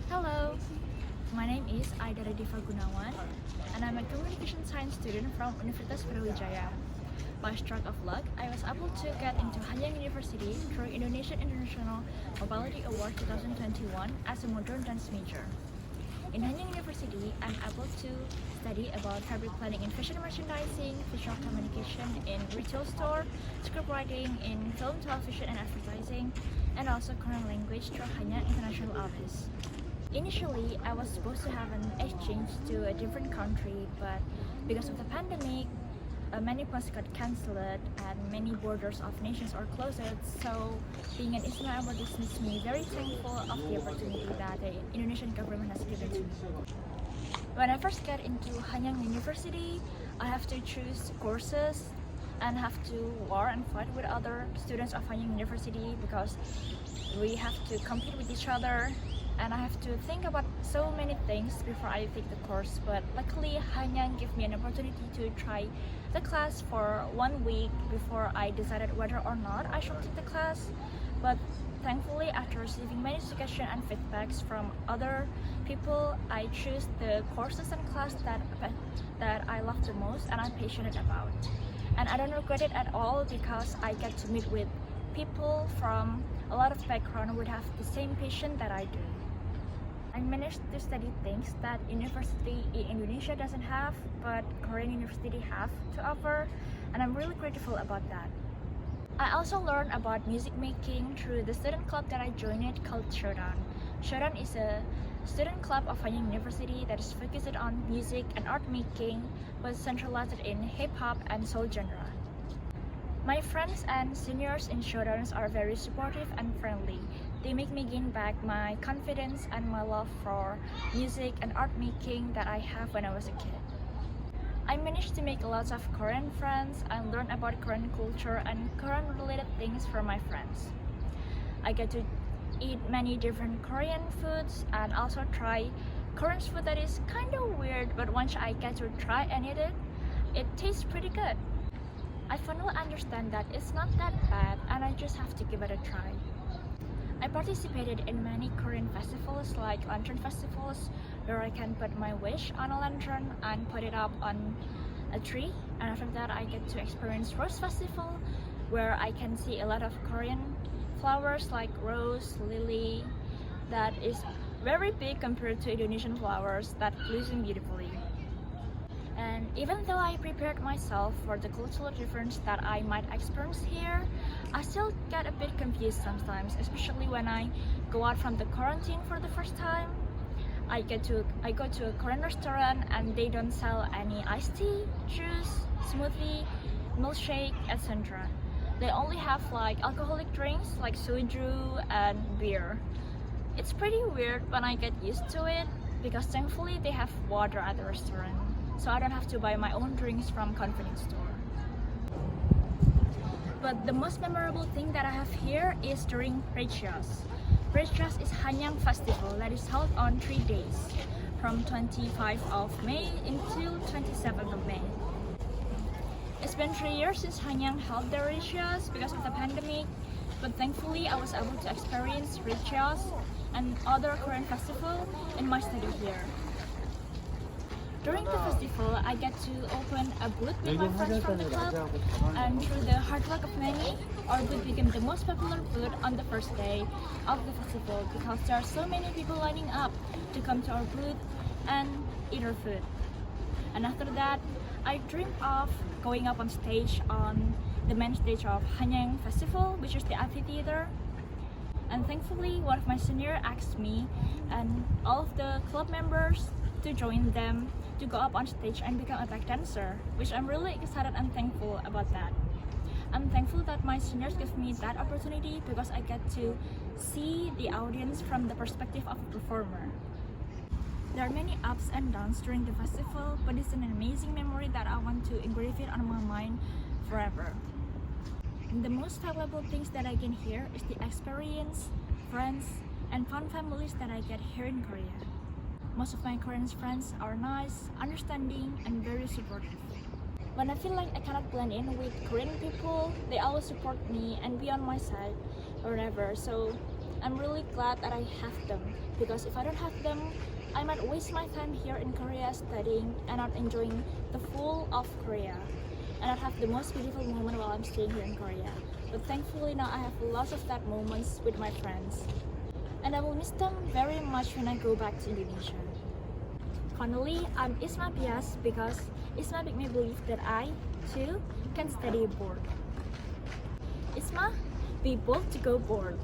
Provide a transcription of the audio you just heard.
Hello, my name is Aida Radifa Gunawan, and I'm a communication science student from Universitas Brawijaya. By stroke of luck, I was able to get into Hanyang University through Indonesian International Mobility Award 2021 as a modern dance major. In Hanyang University, I'm able to study about fabric planning in fashion merchandising, visual communication in retail store, script writing in film, television, and advertising, and also Korean language through Hanyang International Office. Initially, I was supposed to have an exchange to a different country, but because of the pandemic, many plans got cancelled and many borders of nations are closed. So, being an IISMA awardee makes me very thankful of the opportunity that the Indonesian government has given to me. When I first get into Hanyang University, I have to choose courses and have to war and fight with other students of Hanyang University because we have to compete with each other. And I have to think about so many things before I take the course, but luckily Hanyang gave me an opportunity to try the class for 1 week before I decided whether or not I should take the class. But thankfully, after receiving many suggestions and feedbacks from other people, I choose the courses and class that I love the most and I'm passionate about. And I don't regret it at all because I get to meet with people from a lot of background would have the same passion that I do. I managed to study things that university in Indonesia doesn't have, but Korean university have to offer, and I'm really grateful about that. I also learned about music making through the student club that I joined called Shodan. Shodan is a student club of Hanyang University that is focused on music and art making, but centralized in hip-hop and soul genre. My friends and seniors in Showdowns are very supportive and friendly. They make me gain back my confidence and my love for music and art making that I have when I was a kid. I managed to make lots of Korean friends and learn about Korean culture and Korean related things from my friends. I get to eat many different Korean foods and also try Korean food that is kind of weird, but once I get to try and eat it, it tastes pretty good. I finally understand that it's not that bad and I just have to give it a try. I participated in many Korean festivals like lantern festivals where I can put my wish on a lantern and put it up on a tree, and after that I get to experience Rose Festival where I can see a lot of Korean flowers like rose, lily that is very big compared to Indonesian flowers that blossom beautifully. And even though I prepared myself for the cultural difference that I might experience here, I still get a bit confused sometimes, especially when I go out from the quarantine for the first time. I go to a Korean restaurant and they don't sell any iced tea, juice, smoothie, milkshake, etc. They only have like alcoholic drinks like soju and beer. It's pretty weird when I get used to it because thankfully they have water at the restaurant, so I don't have to buy my own drinks from convenience store. But the most memorable thing that I have here is during Reflexive. Reflexive is Hanyang festival that is held on 3 days, from 25th of May until 27th of May. It's been 3 years since Hanyang held the Reflexive because of the pandemic, but thankfully I was able to experience Reflexive and other Korean festival in my study here. During the festival, I get to open a booth with my friends from the club, and through the hard work of many, our booth became the most popular booth on the first day of the festival because there are so many people lining up to come to our booth and eat our food. And after that, I dreamed of going up on stage on the main stage of Hanyang Festival, which is the amphitheater. And thankfully, one of my seniors asked me and all of the club members to join them to go up on stage and become a back dancer, which I'm really excited and thankful about that. I'm thankful that my seniors give me that opportunity because I get to see the audience from the perspective of a performer. There are many ups and downs during the festival, but it's an amazing memory that I want to engrave it on my mind forever. And the most valuable things that I gain here is the experience, friends, and fun families that I get here in Korea. Most of my Korean friends are nice, understanding, and very supportive. When I feel like I cannot blend in with Korean people, they always support me and be on my side wherever. So I'm really glad that I have them, because if I don't have them, I might waste my time here in Korea studying and not enjoying the full of Korea, and not have the most beautiful moment while I'm staying here in Korea. But thankfully now I have lots of that moments with my friends, and I will miss them very much when I go back to Indonesia. Finally, I'm IISMA bias because IISMA make me believe that I, too, can study abroad. IISMA, be bold to go board.